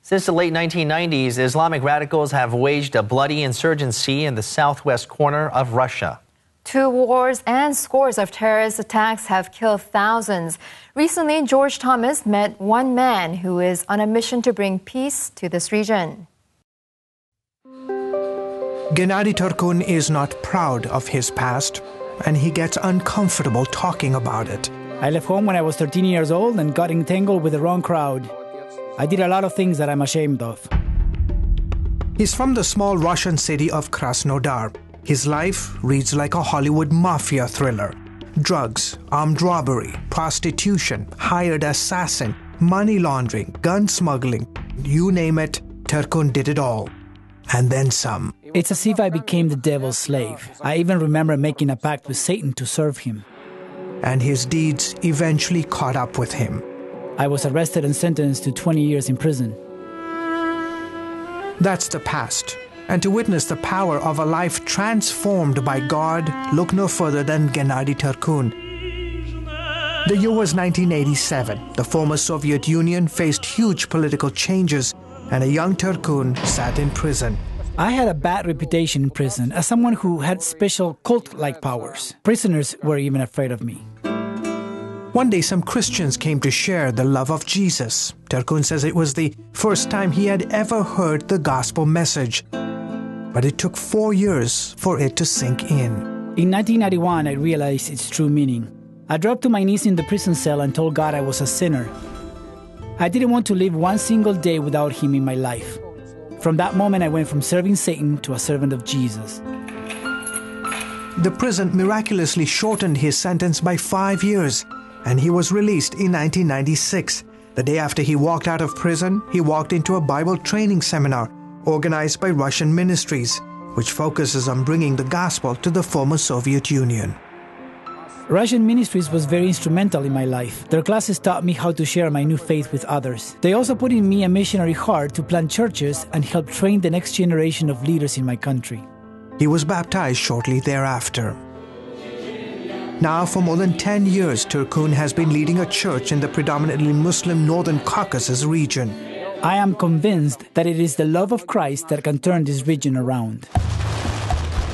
Since the late 1990s, Islamic radicals have waged a bloody insurgency in the southwest corner of Russia. 2 wars and scores of terrorist attacks have killed thousands. Recently, George Thomas met one man who is on a mission to bring peace to this region. Gennady Turkun is not proud of his past, and he gets uncomfortable talking about it. I left home when I was 13 years old and got entangled with the wrong crowd. I did a lot of things that I'm ashamed of. He's from the small Russian city of Krasnodar. His life reads like a Hollywood mafia thriller. Drugs, armed robbery, prostitution, hired assassin, money laundering, gun smuggling, you name it, Turkun did it all. And then some. It's as if I became the devil's slave. I even remember making a pact with Satan to serve him. And his deeds eventually caught up with him. I was arrested and sentenced to 20 years in prison. That's the past. And to witness the power of a life transformed by God, look no further than Gennady Turkun. The year was 1987. The former Soviet Union faced huge political changes, and a young Turkun sat in prison. I had a bad reputation in prison as someone who had special cult-like powers. Prisoners were even afraid of me. One day, some Christians came to share the love of Jesus. Turkun says it was the first time he had ever heard the gospel message. But it took 4 years for it to sink in. In 1991, I realized its true meaning. I dropped to my knees in the prison cell and told God I was a sinner. I didn't want to live one single day without Him in my life. From that moment, I went from serving Satan to a servant of Jesus. The prison miraculously shortened his sentence by 5 years, and he was released in 1996. The day after he walked out of prison, he walked into a Bible training seminar organized by Russian ministries, which focuses on bringing the gospel to the former Soviet Union. Russian ministries was very instrumental in my life. Their classes taught me how to share my new faith with others. They also put in me a missionary heart to plant churches and help train the next generation of leaders in my country. He was baptized shortly thereafter. Now, for more than 10 years, Turkun has been leading a church in the predominantly Muslim Northern Caucasus region. I am convinced that it is the love of Christ that can turn this region around.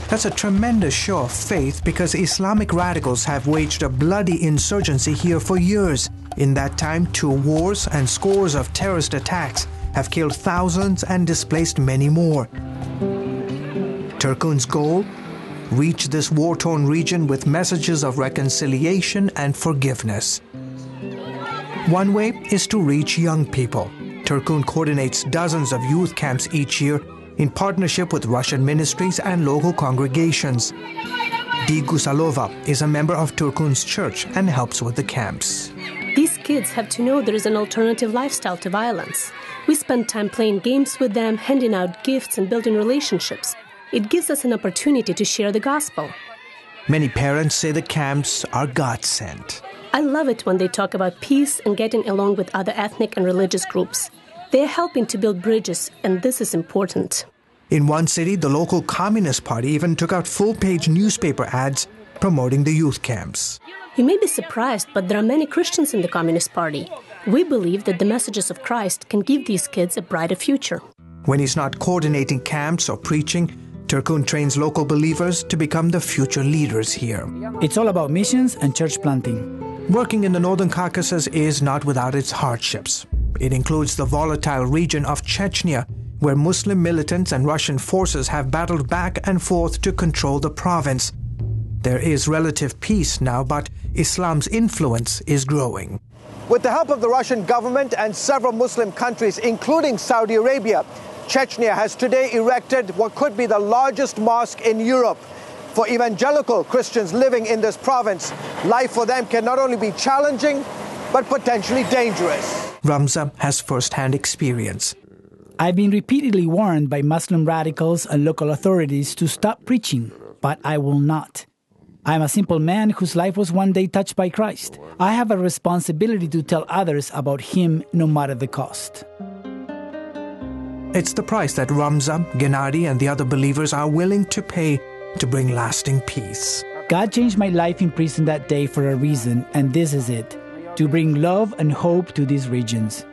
That's a tremendous show of faith because Islamic radicals have waged a bloody insurgency here for years. In that time, 2 wars and scores of terrorist attacks have killed thousands and displaced many more. Turkun's goal? Reach this war-torn region with messages of reconciliation and forgiveness. One way is to reach young people. Turkun coordinates dozens of youth camps each year in partnership with Russian ministries and local congregations. Di Gusalova is a member of Turkun's church and helps with the camps. These kids have to know there is an alternative lifestyle to violence. We spend time playing games with them, handing out gifts and building relationships. It gives us an opportunity to share the gospel. Many parents say the camps are God-sent. I love it when they talk about peace and getting along with other ethnic and religious groups. They are helping to build bridges, and this is important. In one city, the local Communist Party even took out full-page newspaper ads promoting the youth camps. You may be surprised, but there are many Christians in the Communist Party. We believe that the messages of Christ can give these kids a brighter future. When he's not coordinating camps or preaching, Turkun trains local believers to become the future leaders here. It's all about missions and church planting. Working in the Northern Caucasus is not without its hardships. It includes the volatile region of Chechnya, where Muslim militants and Russian forces have battled back and forth to control the province. There is relative peace now, but Islam's influence is growing. With the help of the Russian government and several Muslim countries, including Saudi Arabia, Chechnya has today erected what could be the largest mosque in Europe. For evangelical Christians living in this province, life for them can not only be challenging, but potentially dangerous. Ramza has first-hand experience. I've been repeatedly warned by Muslim radicals and local authorities to stop preaching, but I will not. I am a simple man whose life was one day touched by Christ. I have a responsibility to tell others about Him no matter the cost. It's the price that Ramza, Gennady, and the other believers are willing to pay to bring lasting peace. God changed my life in prison that day for a reason, and this is it: to bring love and hope to these regions.